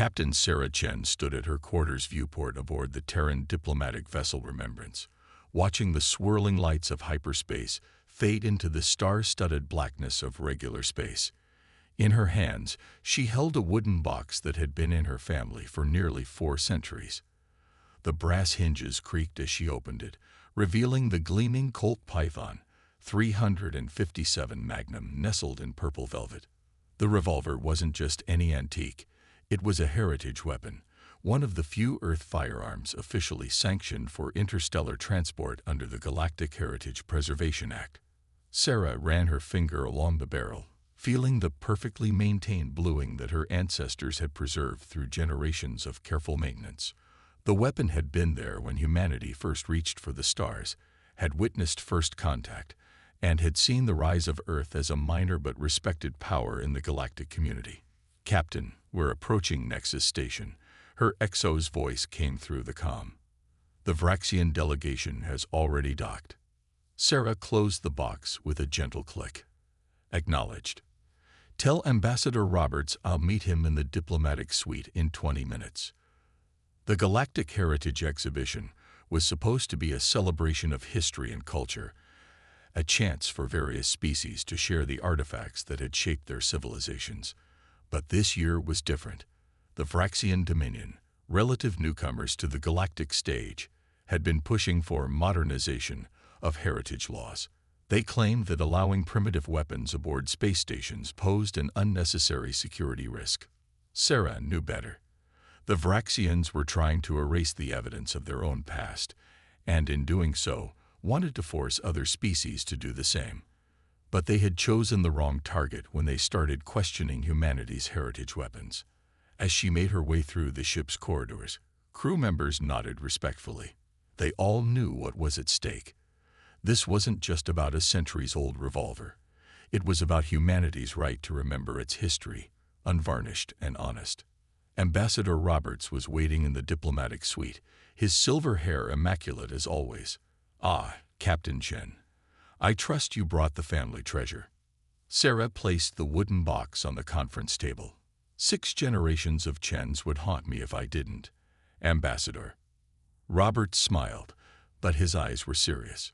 Captain Sarah Chen stood at her quarters viewport aboard the Terran diplomatic vessel Remembrance, watching the swirling lights of hyperspace fade into the star-studded blackness of regular space. In her hands, she held a wooden box that had been in her family for nearly 4 centuries. The brass hinges creaked as she opened it, revealing the gleaming Colt Python 357 Magnum nestled in purple velvet. The revolver wasn't just any antique. It was a heritage weapon, one of the few Earth firearms officially sanctioned for interstellar transport under the Galactic Heritage Preservation Act. Sarah ran her finger along the barrel, feeling the perfectly maintained bluing that her ancestors had preserved through generations of careful maintenance. The weapon had been there when humanity first reached for the stars, had witnessed first contact, and had seen the rise of Earth as a minor but respected power in the galactic community. "Captain, we're approaching Nexus Station." Her Exo's voice came through the comm. "The Vraxian delegation has already docked." Sarah closed the box with a gentle click. "Acknowledged. Tell Ambassador Roberts I'll meet him in the diplomatic suite in 20 minutes. The Galactic Heritage Exhibition was supposed to be a celebration of history and culture, a chance for various species to share the artifacts that had shaped their civilizations. But this year was different. The Vraxian Dominion, relative newcomers to the galactic stage, had been pushing for modernization of heritage laws. They claimed that allowing primitive weapons aboard space stations posed an unnecessary security risk. Sarah knew better. The Vraxians were trying to erase the evidence of their own past, and in doing so, wanted to force other species to do the same. But they had chosen the wrong target when they started questioning humanity's heritage weapons. As she made her way through the ship's corridors, crew members nodded respectfully. They all knew what was at stake. This wasn't just about a centuries-old revolver. It was about humanity's right to remember its history, unvarnished and honest. Ambassador Roberts was waiting in the diplomatic suite, his silver hair immaculate as always. "Ah, Captain Chen. I trust you brought the family treasure." Sarah placed the wooden box on the conference table. "6 generations of Chens would haunt me if I didn't, Ambassador." Robert smiled, but his eyes were serious.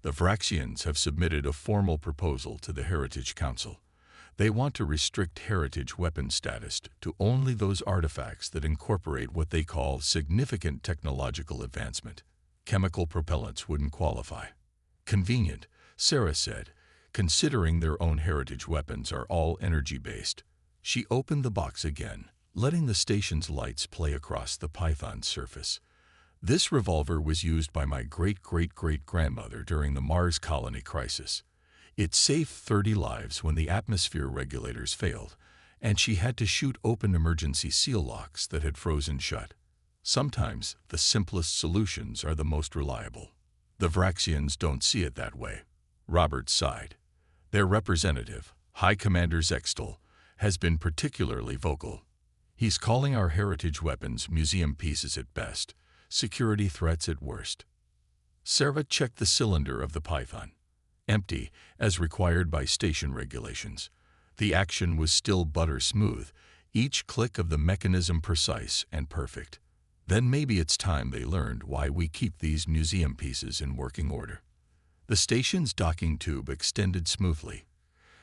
"The Vraxians have submitted a formal proposal to the Heritage Council. They want to restrict heritage weapon status to only those artifacts that incorporate what they call significant technological advancement. Chemical propellants wouldn't qualify." "Convenient," Sarah said, "considering their own heritage weapons are all energy-based." She opened the box again, letting the station's lights play across the Python's surface. "This revolver was used by my great-great-great-grandmother during the Mars colony crisis. It saved 30 lives when the atmosphere regulators failed, and she had to shoot open emergency seal locks that had frozen shut. Sometimes the simplest solutions are the most reliable." "The Vraxians don't see it that way." Robert sighed. "Their representative, High Commander Zextal, has been particularly vocal. He's calling our heritage weapons museum pieces at best, security threats at worst." Sarah checked the cylinder of the Python. Empty, as required by station regulations. The action was still butter smooth, each click of the mechanism precise and perfect. "Then maybe it's time they learned why we keep these museum pieces in working order." The station's docking tube extended smoothly,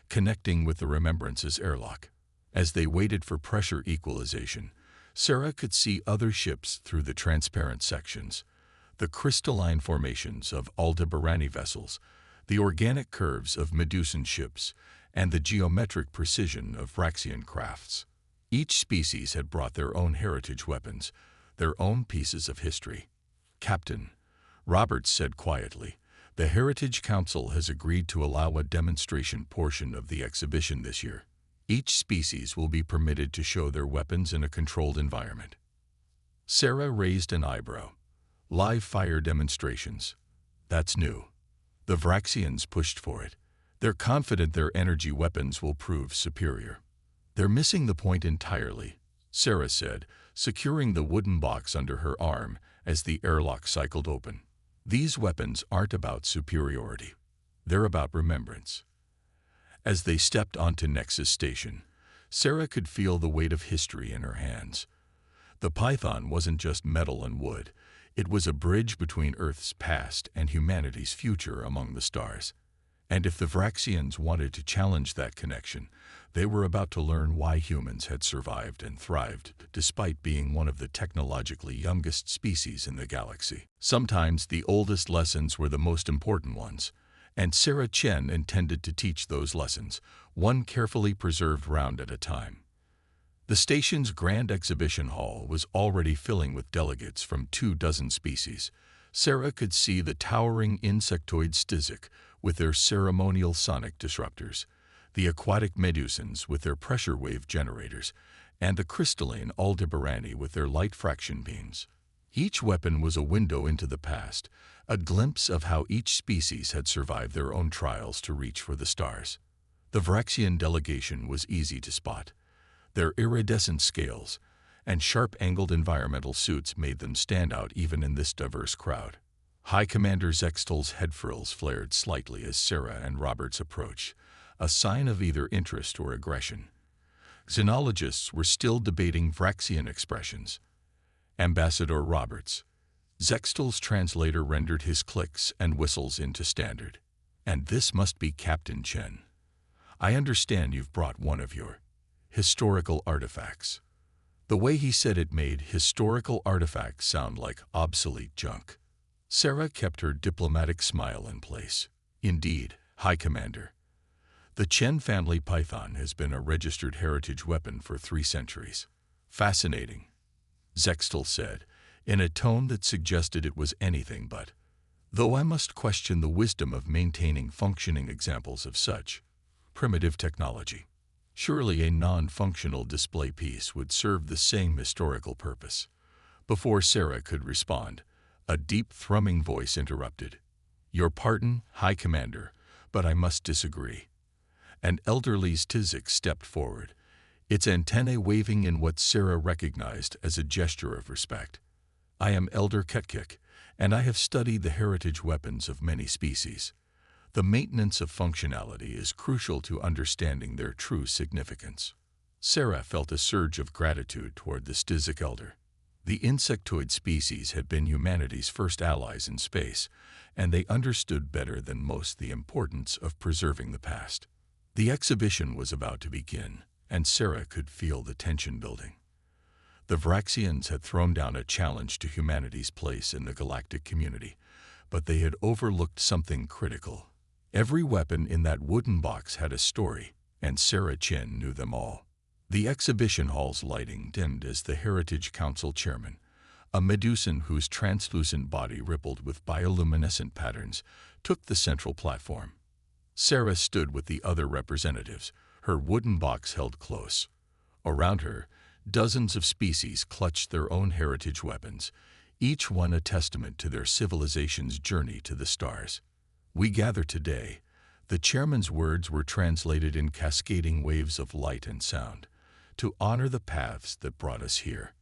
connecting with the Remembrance's airlock. As they waited for pressure equalization, Sarah could see other ships through the transparent sections, the crystalline formations of Aldebarani vessels, the organic curves of Medusan ships, and the geometric precision of Vraxian crafts. Each species had brought their own heritage weapons, their own pieces of history. "Captain," Roberts said quietly, "the Heritage Council has agreed to allow a demonstration portion of the exhibition this year. Each species will be permitted to show their weapons in a controlled environment." Sarah raised an eyebrow. "Live fire demonstrations. That's new." The Vraxians pushed for it. They're confident their energy weapons will prove superior. "They're missing the point entirely," Sarah said, securing the wooden box under her arm as the airlock cycled open. "These weapons aren't about superiority. They're about remembrance." As they stepped onto Nexus Station, Sarah could feel the weight of history in her hands. The python wasn't just metal and wood. It was a bridge between Earth's past and humanity's future among the stars. And if the Vraxians wanted to challenge that connection, they were about to learn why humans had survived and thrived despite being one of the technologically youngest species in the galaxy. Sometimes the oldest lessons were the most important ones, and Sarah Chen intended to teach those lessons, one carefully preserved round at a time. The station's grand exhibition hall was already filling with delegates from 24 species. Sarah could see the towering insectoid Stizik with their ceremonial sonic disruptors, the aquatic medusans with their pressure wave generators, and the crystalline Aldebarani with their light fraction beams. Each weapon was a window into the past, a glimpse of how each species had survived their own trials to reach for the stars. The Vraxian delegation was easy to spot. Their iridescent scales and sharp-angled environmental suits made them stand out even in this diverse crowd. High Commander Zextal's head frills flared slightly as Sarah and Roberts approached, a sign of either interest or aggression. Xenologists were still debating Vraxian expressions. Ambassador Roberts. Zextal's translator rendered his clicks and whistles into standard. And this must be Captain Chen. I understand you've brought one of your historical artifacts. The way he said it made historical artifacts sound like obsolete junk. Sarah kept her diplomatic smile in place. Indeed, High Commander. The Chen family python has been a registered heritage weapon for 3 centuries. Fascinating, Zextal said, in a tone that suggested it was anything but. Though I must question the wisdom of maintaining functioning examples of such primitive technology. Surely a non-functional display piece would serve the same historical purpose. Before Sarah could respond, a deep thrumming voice interrupted. Your pardon, High Commander, but I must disagree. An elderly Stizik stepped forward, its antennae waving in what Sarah recognized as a gesture of respect. I am Elder Ketkik, and I have studied the heritage weapons of many species. The maintenance of functionality is crucial to understanding their true significance. Sarah felt a surge of gratitude toward the Stizik elder. The insectoid species had been humanity's first allies in space, and they understood better than most the importance of preserving the past. The exhibition was about to begin, and Sarah could feel the tension building. The Vraxians had thrown down a challenge to humanity's place in the galactic community, but they had overlooked something critical. Every weapon in that wooden box had a story, and Sarah Chen knew them all. The exhibition hall's lighting dimmed as the Heritage Council chairman, a Medusan whose translucent body rippled with bioluminescent patterns, took the central platform. Sarah stood with the other representatives, her wooden box held close. Around her, dozens of species clutched their own heritage weapons, each one a testament to their civilization's journey to the stars. We gather today. The chairman's words were translated in cascading waves of light and sound, to honor the paths that brought us here.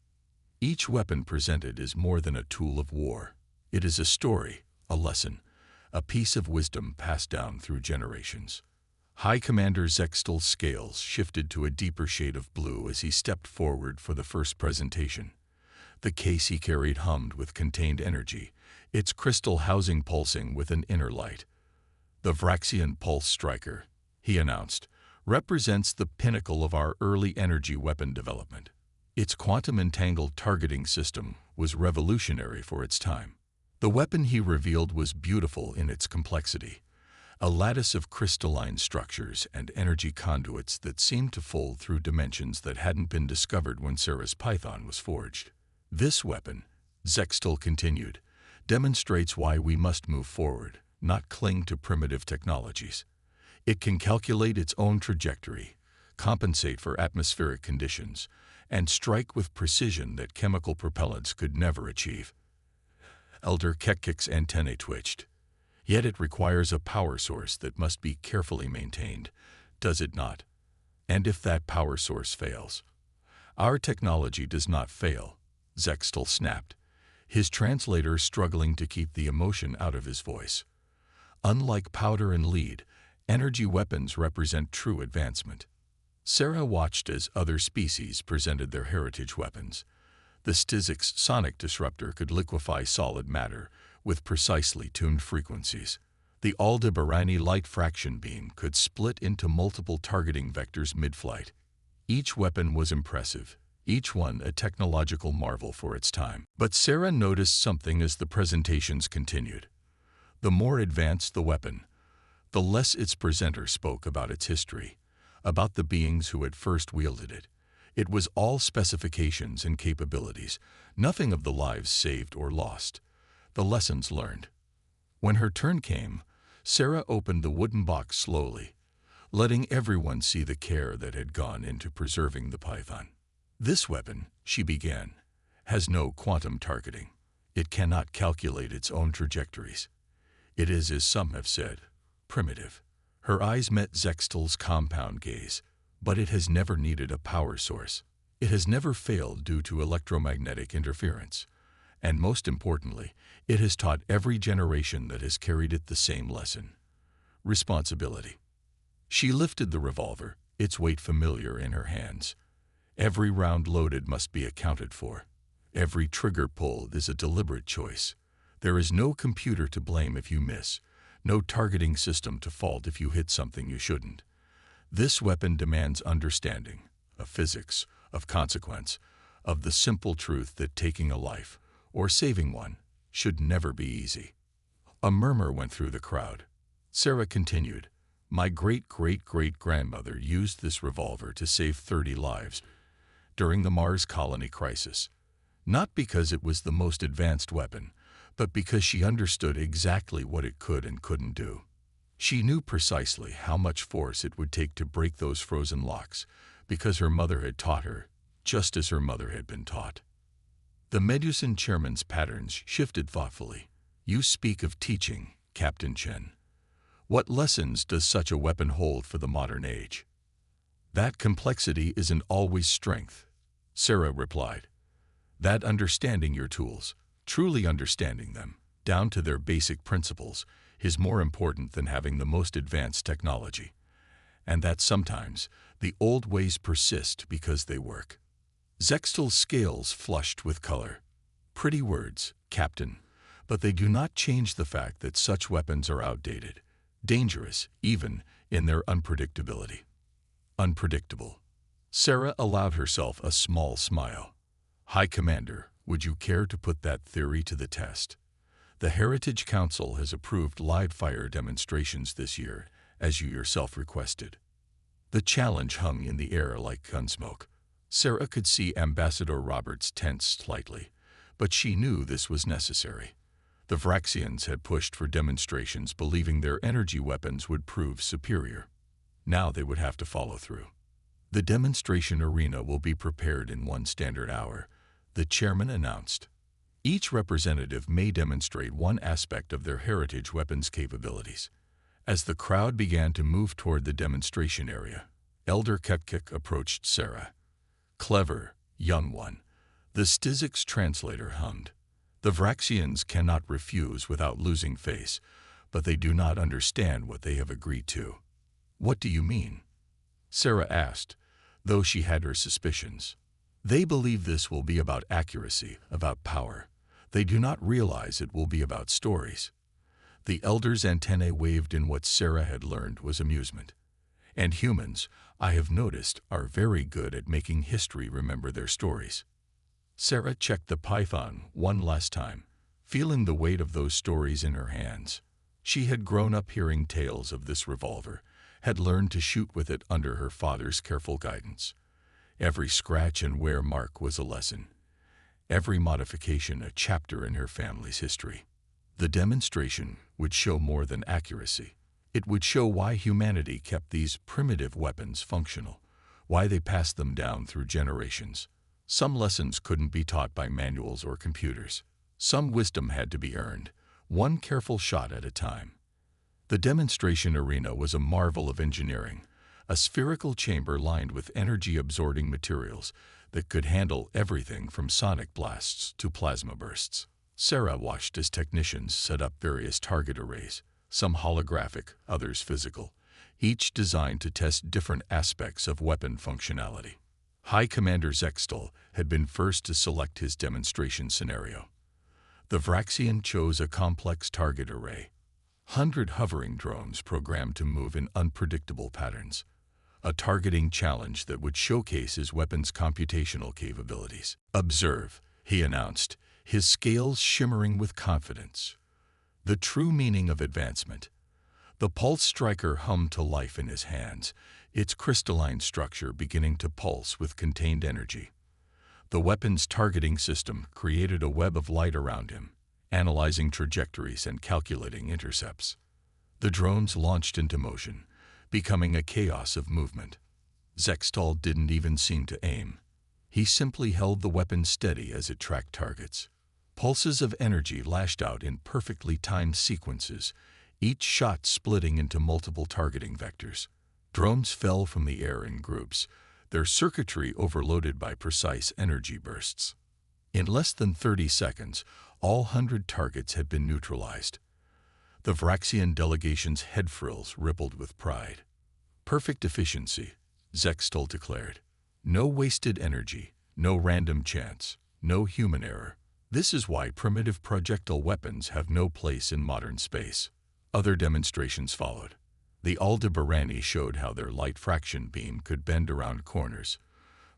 Each weapon presented is more than a tool of war. It is a story, a lesson, a piece of wisdom passed down through generations. High Commander Zextal's scales shifted to a deeper shade of blue as he stepped forward for the first presentation. The case he carried hummed with contained energy, its crystal housing pulsing with an inner light. The Vraxian Pulse Striker, he announced, represents the pinnacle of our early energy weapon development. Its quantum-entangled targeting system was revolutionary for its time. The weapon he revealed was beautiful in its complexity, a lattice of crystalline structures and energy conduits that seemed to fold through dimensions that hadn't been discovered when Sarah's python was forged. This weapon, Zextal continued, demonstrates why we must move forward, not cling to primitive technologies. It can calculate its own trajectory, compensate for atmospheric conditions, and strike with precision that chemical propellants could never achieve. Elder Ketkik's antennae twitched. Yet it requires a power source that must be carefully maintained, does it not? And if that power source fails? Our technology does not fail, Zextal snapped, his translator struggling to keep the emotion out of his voice. Unlike powder and lead, energy weapons represent true advancement. Sarah watched as other species presented their heritage weapons. The Stizik's sonic disruptor could liquefy solid matter with precisely tuned frequencies. The Aldebarani light fraction beam could split into multiple targeting vectors mid-flight. Each weapon was impressive, each one a technological marvel for its time. But Sarah noticed something as the presentations continued. The more advanced the weapon, the less its presenter spoke about its history, about the beings who had first wielded it. It was all specifications and capabilities, nothing of the lives saved or lost, the lessons learned. When her turn came, Sarah opened the wooden box slowly, letting everyone see the care that had gone into preserving the Python. "This weapon," she began, "has no quantum targeting. It cannot calculate its own trajectories. It is, as some have said, primitive." Her eyes met Zextal's compound gaze. "But it has never needed a power source. It has never failed due to electromagnetic interference. And most importantly, it has taught every generation that has carried it the same lesson: responsibility." She lifted the revolver, its weight familiar in her hands. Every round loaded must be accounted for. Every trigger pulled is a deliberate choice. There is no computer to blame if you miss, no targeting system to fault if you hit something you shouldn't. This weapon demands understanding, of physics, of consequence, of the simple truth that taking a life, or saving one, should never be easy. A murmur went through the crowd. Sarah continued, "My great-great-great-grandmother used this revolver to save 30 lives during the Mars colony crisis, not because it was the most advanced weapon, but because she understood exactly what it could and couldn't do. She knew precisely how much force it would take to break those frozen locks, because her mother had taught her, just as her mother had been taught." The Medusan chairman's patterns shifted thoughtfully. "You speak of teaching, Captain Chen. What lessons does such a weapon hold for the modern age?" "That complexity isn't always strength," Sarah replied. "That understanding your tools, truly understanding them, down to their basic principles, is more important than having the most advanced technology. And that sometimes the old ways persist because they work." Zextal's scales flushed with color. "Pretty words, Captain, but they do not change the fact that such weapons are outdated, dangerous even in their unpredictability." Unpredictable. Sarah allowed herself a small smile. "High Commander, would you care to put that theory to the test? The Heritage Council has approved live-fire demonstrations this year, as you yourself requested." The challenge hung in the air like gunsmoke. Sarah could see Ambassador Roberts tense slightly, but she knew this was necessary. The Vraxians had pushed for demonstrations believing their energy weapons would prove superior. Now they would have to follow through. "The demonstration arena will be prepared in 1 standard hour," the chairman announced. "Each representative may demonstrate one aspect of their heritage weapons capabilities." As the crowd began to move toward the demonstration area, Elder Kepkik approached Sarah. "Clever, young one," the Stizik's translator hummed. "The Vraxians cannot refuse without losing face, but they do not understand what they have agreed to." "What do you mean?" Sarah asked, though she had her suspicions. "They believe this will be about accuracy, about power. They do not realize it will be about stories." The elder's antennae waved in what Sarah had learned was amusement. "And humans, I have noticed, are very good at making history remember their stories." Sarah checked the python one last time, feeling the weight of those stories in her hands. She had grown up hearing tales of this revolver, had learned to shoot with it under her father's careful guidance. Every scratch and wear mark was a lesson. Every modification a chapter in her family's history. The demonstration would show more than accuracy. It would show why humanity kept these primitive weapons functional, why they passed them down through generations. Some lessons couldn't be taught by manuals or computers. Some wisdom had to be earned, one careful shot at a time. The demonstration arena was a marvel of engineering, a spherical chamber lined with energy-absorbing materials that could handle everything from sonic blasts to plasma bursts. Sarah watched as technicians set up various target arrays, some holographic, others physical, each designed to test different aspects of weapon functionality. High Commander Zaphod had been first to select his demonstration scenario. The Vraxian chose a complex target array, 100 hovering drones programmed to move in unpredictable patterns, a targeting challenge that would showcase his weapon's computational capabilities. "Observe," he announced, his scales shimmering with confidence. The true meaning of advancement. The pulse striker hummed to life in his hands, its crystalline structure beginning to pulse with contained energy. The weapon's targeting system created a web of light around him, analyzing trajectories and calculating intercepts. The drones launched into motion, becoming a chaos of movement. Zaphod didn't even seem to aim. He simply held the weapon steady as it tracked targets. Pulses of energy lashed out in perfectly timed sequences, each shot splitting into multiple targeting vectors. Drones fell from the air in groups, their circuitry overloaded by precise energy bursts. In less than 30 seconds, all 100 targets had been neutralized. The Vraxian delegation's head frills rippled with pride. "Perfect efficiency," Zaphod declared. "No wasted energy, no random chance, no human error. This is why primitive projectile weapons have no place in modern space." Other demonstrations followed. The Aldebarani showed how their light fraction beam could bend around corners,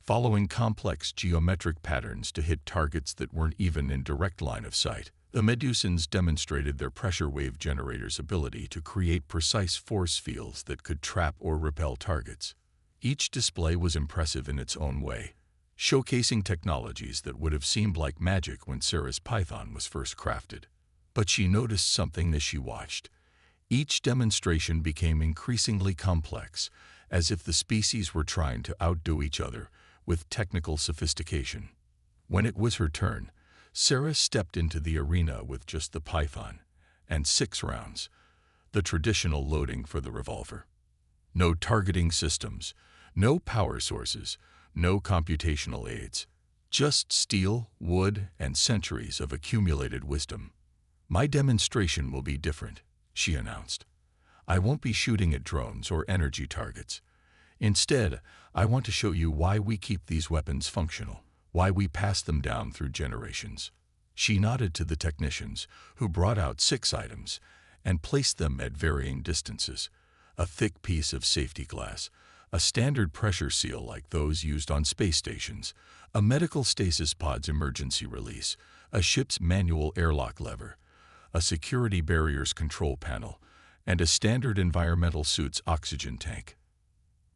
following complex geometric patterns to hit targets that weren't even in direct line of sight. The Medusans demonstrated their pressure wave generators' ability to create precise force fields that could trap or repel targets. Each display was impressive in its own way, showcasing technologies that would have seemed like magic when Sarah's Python was first crafted. But she noticed something as she watched. Each demonstration became increasingly complex, as if the species were trying to outdo each other with technical sophistication. When it was her turn, Sarah stepped into the arena with just the Python and 6 rounds, the traditional loading for the revolver. No targeting systems, no power sources, no computational aids, just steel, wood, and centuries of accumulated wisdom. "My demonstration will be different," she announced. "I won't be shooting at drones or energy targets. Instead, I want to show you why we keep these weapons functional, why we pass them down through generations." She nodded to the technicians, who brought out 6 items and placed them at varying distances: a thick piece of safety glass, a standard pressure seal like those used on space stations, a medical stasis pod's emergency release, a ship's manual airlock lever, a security barriers control panel, and a standard environmental suit's oxygen tank.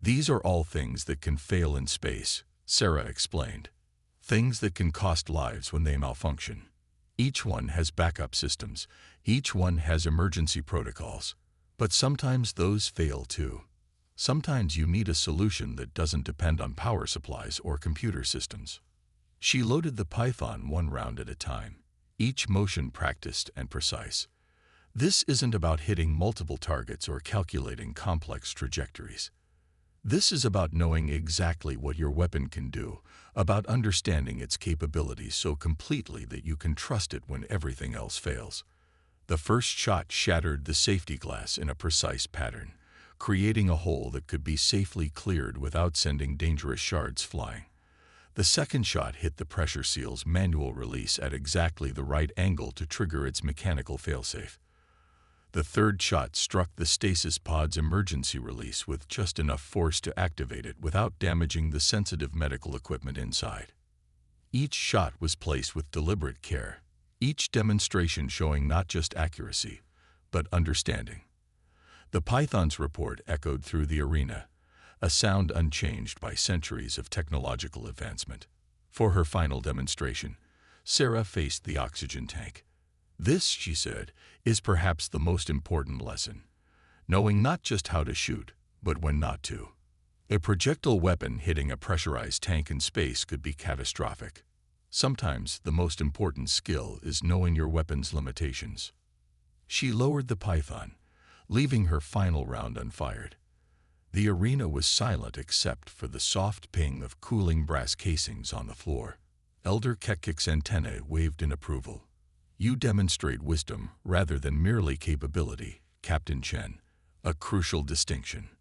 "These are all things that can fail in space," Sarah explained. "Things that can cost lives when they malfunction. Each one has backup systems, each one has emergency protocols. But sometimes those fail too. Sometimes you need a solution that doesn't depend on power supplies or computer systems." She loaded the Python 1 round at a time, each motion practiced and precise. This isn't about hitting multiple targets or calculating complex trajectories. This is about knowing exactly what your weapon can do, about understanding its capabilities so completely that you can trust it when everything else fails. The first shot shattered the safety glass in a precise pattern, creating a hole that could be safely cleared without sending dangerous shards flying. The second shot hit the pressure seal's manual release at exactly the right angle to trigger its mechanical failsafe. The third shot struck the stasis pod's emergency release with just enough force to activate it without damaging the sensitive medical equipment inside. Each shot was placed with deliberate care, each demonstration showing not just accuracy, but understanding. The Python's report echoed through the arena, a sound unchanged by centuries of technological advancement. For her final demonstration, Sarah faced the oxygen tank. "This," she said, "is perhaps the most important lesson. Knowing not just how to shoot, but when not to. A projectile weapon hitting a pressurized tank in space could be catastrophic. Sometimes the most important skill is knowing your weapon's limitations." She lowered the Python, leaving her final round unfired. The arena was silent except for the soft ping of cooling brass casings on the floor. Elder Kekik's antennae waved in approval. "You demonstrate wisdom rather than merely capability, Captain Chen, a crucial distinction."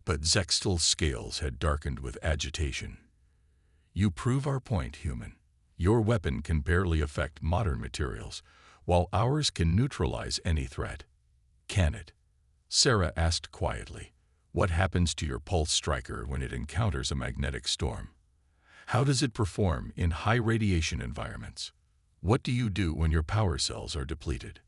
But Zextel's scales had darkened with agitation. You prove our point, human. Your weapon can barely affect modern materials, while ours can neutralize any threat. Can it? Sarah asked quietly. What happens to your pulse striker when it encounters a magnetic storm? How does it perform in high radiation environments? What do you do when your power cells are depleted?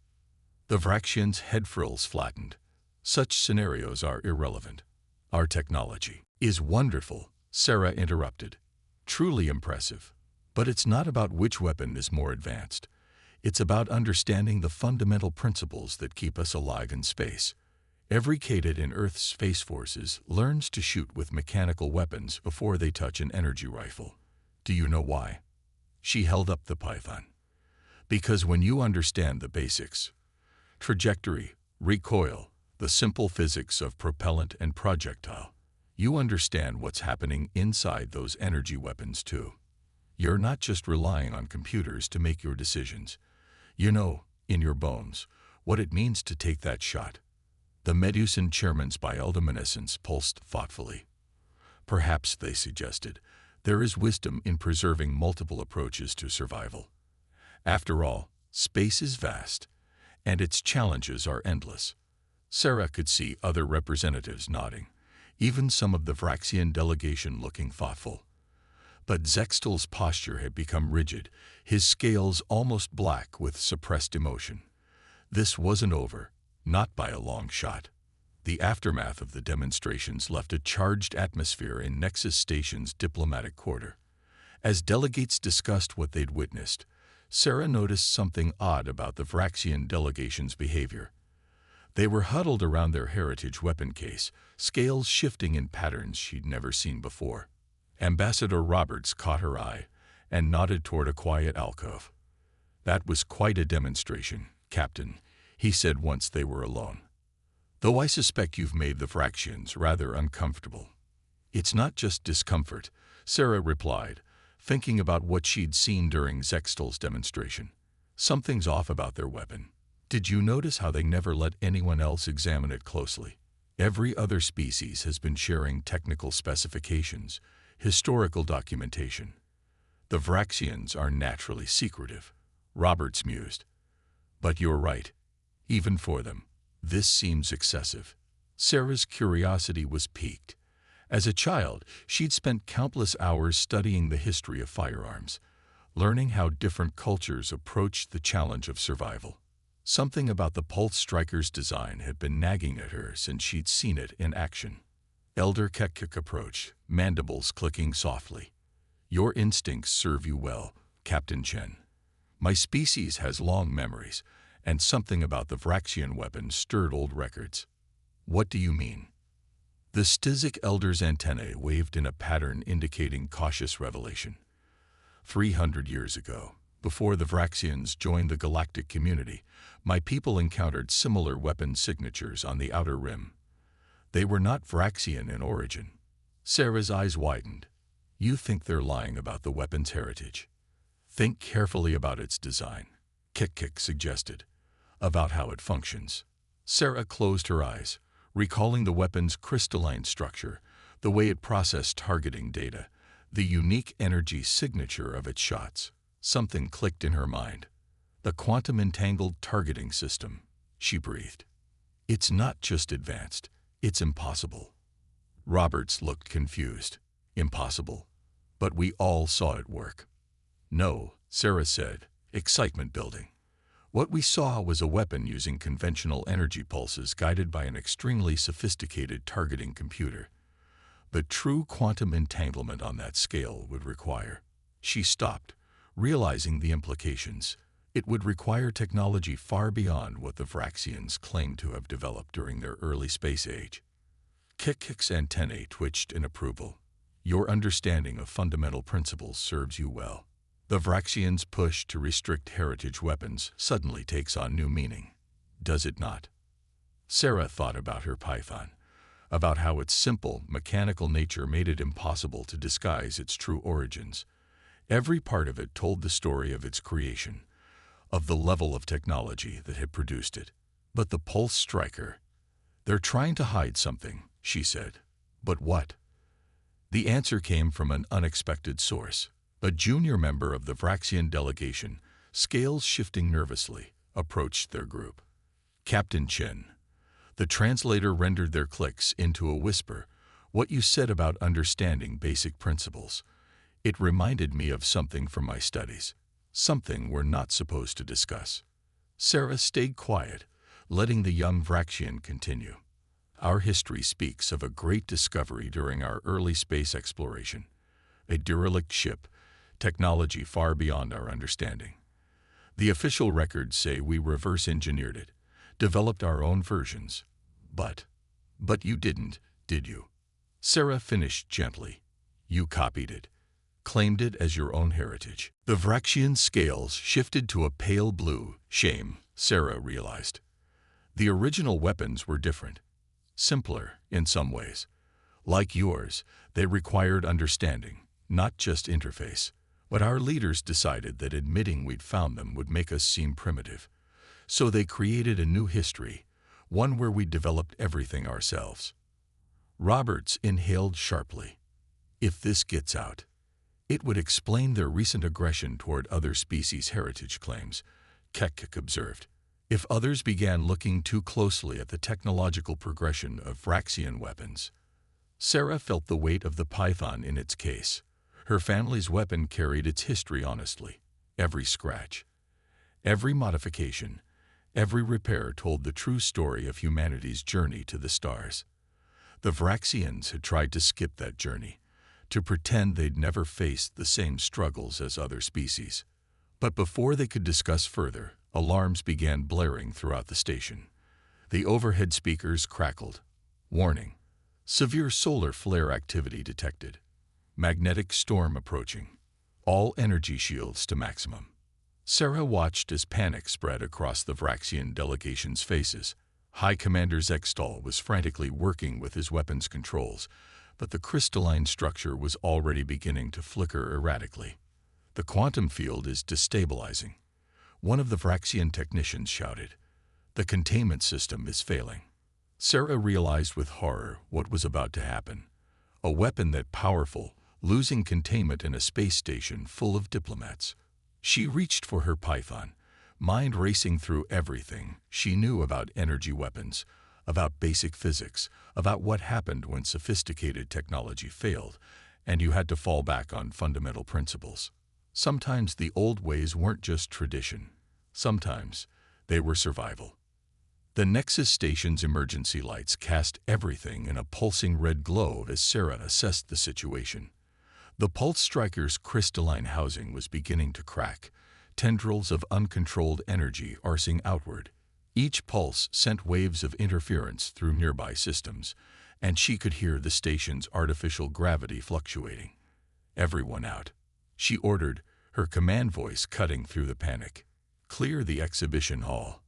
The Vraxian's head frills flattened. Such scenarios are irrelevant. Our technology is wonderful, Sarah interrupted. Truly impressive. But it's not about which weapon is more advanced. It's about understanding the fundamental principles that keep us alive in space. Every cadet in Earth's space forces learns to shoot with mechanical weapons before they touch an energy rifle. Do you know why? She held up the python. Because when you understand the basics, trajectory, recoil, the simple physics of propellant and projectile, you understand what's happening inside those energy weapons too. You're not just relying on computers to make your decisions. You know, in your bones, what it means to take that shot. The Medusan chairman's bioluminescence pulsed thoughtfully. Perhaps, they suggested, there is wisdom in preserving multiple approaches to survival. After all, space is vast, and its challenges are endless. Sarah could see other representatives nodding, even some of the Vraxian delegation looking thoughtful. But Zextal's posture had become rigid, his scales almost black with suppressed emotion. This wasn't over, not by a long shot. The aftermath of the demonstrations left a charged atmosphere in Nexus Station's diplomatic quarter. As delegates discussed what they'd witnessed, Sarah noticed something odd about the Vraxian delegation's behavior. They were huddled around their heritage weapon case, scales shifting in patterns she'd never seen before. Ambassador Roberts caught her eye and nodded toward a quiet alcove. That was quite a demonstration, Captain, he said once they were alone. Though I suspect you've made the Vraxians rather uncomfortable. It's not just discomfort, Sarah replied, thinking about what she'd seen during Zextal's demonstration. Something's off about their weapon. Did you notice how they never let anyone else examine it closely? Every other species has been sharing technical specifications, historical documentation. The Vraxians are naturally secretive, Roberts mused. But you're right. Even for them, this seems excessive. Sarah's curiosity was piqued. As a child, she'd spent countless hours studying the history of firearms, learning how different cultures approached the challenge of survival. Something about the pulse striker's design had been nagging at her since she'd seen it in action. Elder Kekik approached, mandibles clicking softly. Your instincts serve you well, Captain Chen. My species has long memories, and something about the Vraxian weapon stirred old records. What do you mean? The Stizik Elder's antennae waved in a pattern indicating cautious revelation. 300 years ago, before the Vraxians joined the galactic community, my people encountered similar weapon signatures on the outer rim. They were not Vraxian in origin. Sarah's eyes widened. You think they're lying about the weapon's heritage? Think carefully about its design, Kik suggested. About how it functions. Sarah closed her eyes, recalling the weapon's crystalline structure, the way it processed targeting data, the unique energy signature of its shots. Something clicked in her mind. The quantum-entangled targeting system, she breathed. It's not just advanced, it's impossible. Roberts looked confused. Impossible. But we all saw it work. No, Sarah said, excitement building. What we saw was a weapon using conventional energy pulses guided by an extremely sophisticated targeting computer. The true quantum entanglement on that scale would require. She stopped, realizing the implications. It would require technology far beyond what the Vraxians claimed to have developed during their early space age. Kik's antennae twitched in approval. Your understanding of fundamental principles serves you well. The Vraxians' push to restrict heritage weapons suddenly takes on new meaning. Does it not? Sarah thought about her python, about how its simple, mechanical nature made it impossible to disguise its true origins. Every part of it told the story of its creation, of the level of technology that had produced it. But the pulse striker, they're trying to hide something, she said. But what? The answer came from an unexpected source. A junior member of the Vraxian delegation, scales shifting nervously, approached their group. "Captain Chen." The translator rendered their clicks into a whisper. "What you said about understanding basic principles. It reminded me of something from my studies. Something we're not supposed to discuss." Sarah stayed quiet, letting the young Vraxian continue. "Our history speaks of a great discovery during our early space exploration. A derelict ship, technology far beyond our understanding. The official records say we reverse engineered it, developed our own versions. But you didn't, did you?" Sarah finished gently. "You copied it, claimed it as your own heritage." The Vraxian scales shifted to a pale blue. Shame, Sarah realized. The original weapons were different. Simpler, in some ways. Like yours, they required understanding, not just interface. But our leaders decided that admitting we'd found them would make us seem primitive. So they created a new history, one where we developed everything ourselves. Roberts inhaled sharply. "If this gets out, it would explain their recent aggression toward other species' heritage claims," Kekik observed. "If others began looking too closely at the technological progression of Vraxian weapons." Sarah felt the weight of the python in its case. Her family's weapon carried its history honestly. Every scratch, every modification, every repair told the true story of humanity's journey to the stars. The Vraxians had tried to skip that journey, to pretend they'd never faced the same struggles as other species. But before they could discuss further, alarms began blaring throughout the station. The overhead speakers crackled. "Warning. Severe solar flare activity detected. Magnetic storm approaching. All energy shields to maximum." Sarah watched as panic spread across the Vraxian delegation's faces. High Commander Zextal was frantically working with his weapons controls, but the crystalline structure was already beginning to flicker erratically. "The quantum field is destabilizing," one of the Vraxian technicians shouted. "The containment system is failing." Sarah realized with horror what was about to happen. A weapon that powerful, losing containment in a space station full of diplomats. She reached for her python, mind racing through everything she knew about energy weapons, about basic physics, about what happened when sophisticated technology failed, and you had to fall back on fundamental principles. Sometimes the old ways weren't just tradition. Sometimes they were survival. The Nexus station's emergency lights cast everything in a pulsing red glow as Sarah assessed the situation. The Pulse Striker's crystalline housing was beginning to crack, tendrils of uncontrolled energy arcing outward. Each pulse sent waves of interference through nearby systems, and she could hear the station's artificial gravity fluctuating. "Everyone out," she ordered, her command voice cutting through the panic. "Clear the exhibition hall."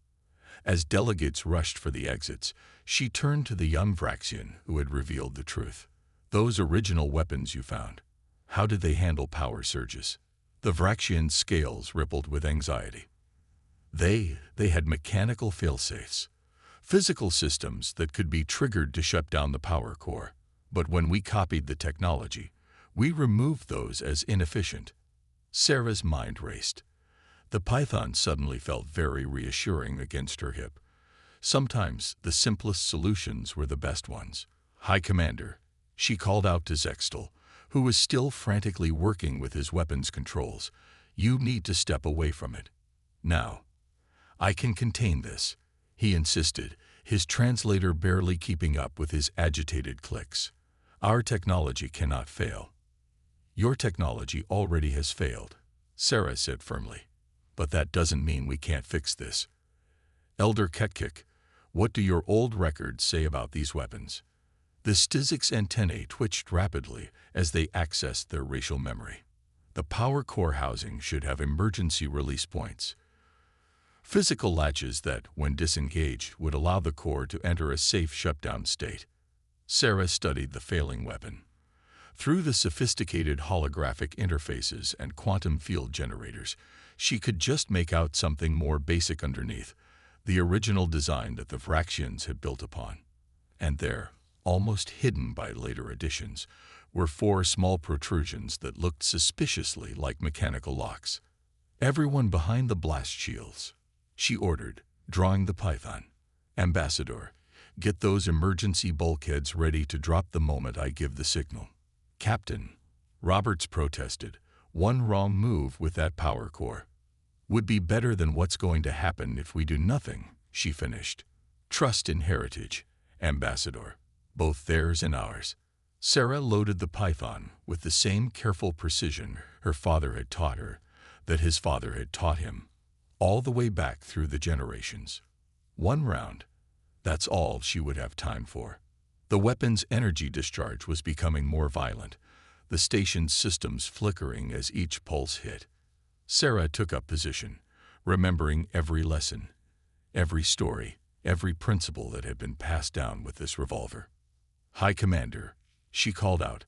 As delegates rushed for the exits, she turned to the young Vraxian who had revealed the truth. "Those original weapons you found, how did they handle power surges?" The Vraxian's scales rippled with anxiety. They had mechanical failsafes, physical systems that could be triggered to shut down the power core. But when we copied the technology, we removed those as inefficient. Sarah's mind raced. The python suddenly felt very reassuring against her hip. Sometimes the simplest solutions were the best ones. "High Commander," she called out to Zextal, who was still frantically working with his weapons controls, "you need to step away from it. Now." "I can contain this," he insisted, his translator barely keeping up with his agitated clicks. "Our technology cannot fail." "Your technology already has failed," Sarah said firmly. "But that doesn't mean we can't fix this." "Elder Ketkik, what do your old records say about these weapons?" The Stizik's antennae twitched rapidly as they accessed their racial memory. "The power core housing should have emergency release points. Physical latches that, when disengaged, would allow the core to enter a safe shutdown state." Sarah studied the failing weapon. Through the sophisticated holographic interfaces and quantum field generators, she could just make out something more basic underneath, the original design that the Vraxians had built upon. And there, almost hidden by later additions, were 4 small protrusions that looked suspiciously like mechanical locks. "Everyone behind the blast shields," she ordered, drawing the python. "Ambassador, get those emergency bulkheads ready to drop the moment I give the signal." "Captain," Roberts protested, "one wrong move with that power core would be better than what's going to happen if we do nothing," she finished. "Trust in heritage, Ambassador, both theirs and ours." Sarah loaded the python with the same careful precision her father had taught her, that his father had taught him, all the way back through the generations. One round, that's all she would have time for. The weapon's energy discharge was becoming more violent, the station's systems flickering as each pulse hit. Sarah took up position, remembering every lesson, every story, every principle that had been passed down with this revolver. "High Commander," she called out,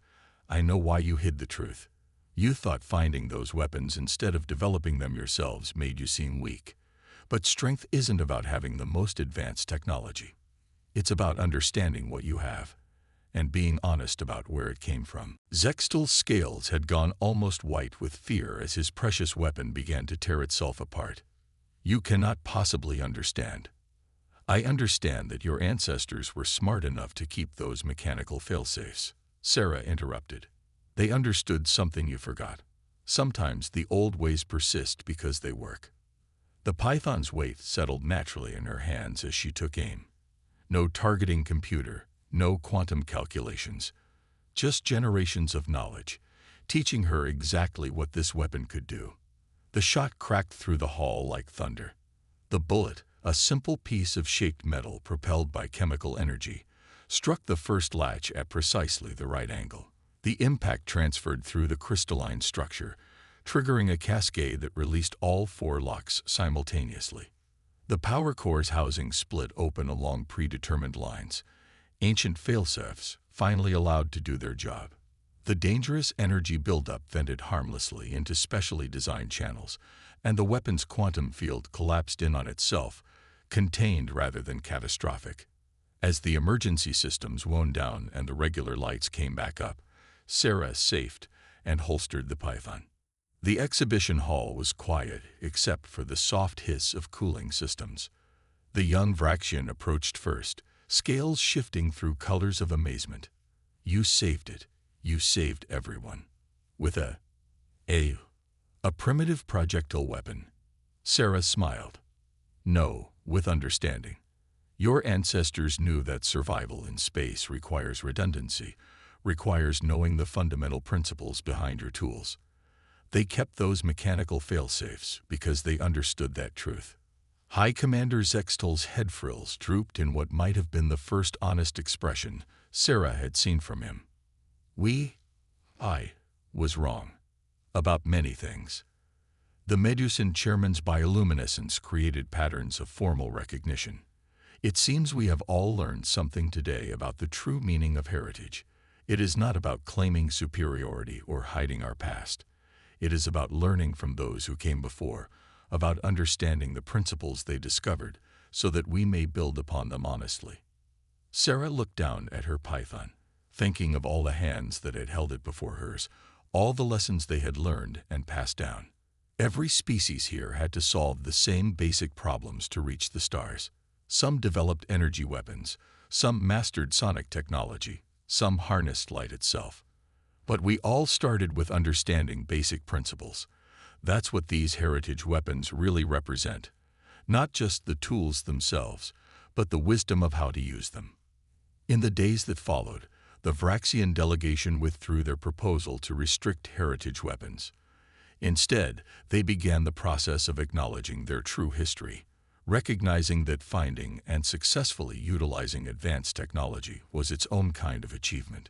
"I know why you hid the truth. You thought finding those weapons instead of developing them yourselves made you seem weak. But strength isn't about having the most advanced technology. It's about understanding what you have and being honest about where it came from." Zextal's scales had gone almost white with fear as his precious weapon began to tear itself apart. "You cannot possibly understand. I understand that your ancestors were smart enough to keep those mechanical failsafes," Sarah interrupted. "They understood something you forgot. Sometimes the old ways persist because they work." The python's weight settled naturally in her hands as she took aim. No targeting computer, no quantum calculations, just generations of knowledge, teaching her exactly what this weapon could do. The shot cracked through the hull like thunder. The bullet, a simple piece of shaped metal propelled by chemical energy, struck the first latch at precisely the right angle. The impact transferred through the crystalline structure, triggering a cascade that released all 4 locks simultaneously. The power core's housing split open along predetermined lines, ancient failsafes finally allowed to do their job. The dangerous energy buildup vented harmlessly into specially designed channels, and the weapon's quantum field collapsed in on itself, contained rather than catastrophic. As the emergency systems wound down and the regular lights came back up, Sarah safed and holstered the python. The exhibition hall was quiet except for the soft hiss of cooling systems. The young Vraxian approached first, scales shifting through colors of amazement. "You saved it. You saved everyone." With a primitive projectile weapon. Sarah smiled. "No, with understanding. Your ancestors knew that survival in space requires redundancy, requires knowing the fundamental principles behind your tools. They kept those mechanical failsafes because they understood that truth." High Commander Zextal's head frills drooped in what might have been the first honest expression Sarah had seen from him. I was wrong. About many things. The Medusan chairman's bioluminescence created patterns of formal recognition. It seems we have all learned something today about the true meaning of heritage. It is not about claiming superiority or hiding our past. It is about learning from those who came before, about understanding the principles they discovered, so that we may build upon them honestly. Sarah looked down at her python, thinking of all the hands that had held it before hers, all the lessons they had learned and passed down. Every species here had to solve the same basic problems to reach the stars. Some developed energy weapons, some mastered sonic technology, some harnessed light itself. But we all started with understanding basic principles. That's what these heritage weapons really represent. Not just the tools themselves, but the wisdom of how to use them. In the days that followed, the Vraxian delegation withdrew their proposal to restrict heritage weapons. Instead, they began the process of acknowledging their true history, recognizing that finding and successfully utilizing advanced technology was its own kind of achievement.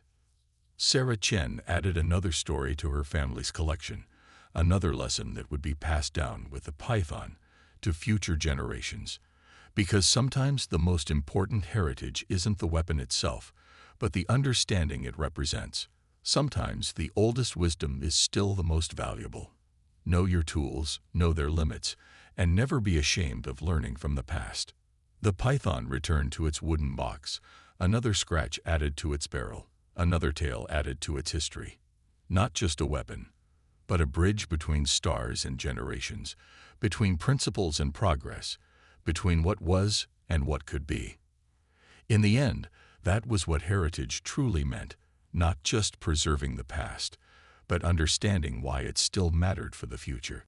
Sarah Chen added another story to her family's collection, another lesson that would be passed down with the python to future generations. Because sometimes the most important heritage isn't the weapon itself, but the understanding it represents. Sometimes the oldest wisdom is still the most valuable. Know your tools, know their limits, and never be ashamed of learning from the past. The python returned to its wooden box, another scratch added to its barrel, another tale added to its history. Not just a weapon, but a bridge between stars and generations, between principles and progress, between what was and what could be. In the end, that was what heritage truly meant, not just preserving the past, but understanding why it still mattered for the future.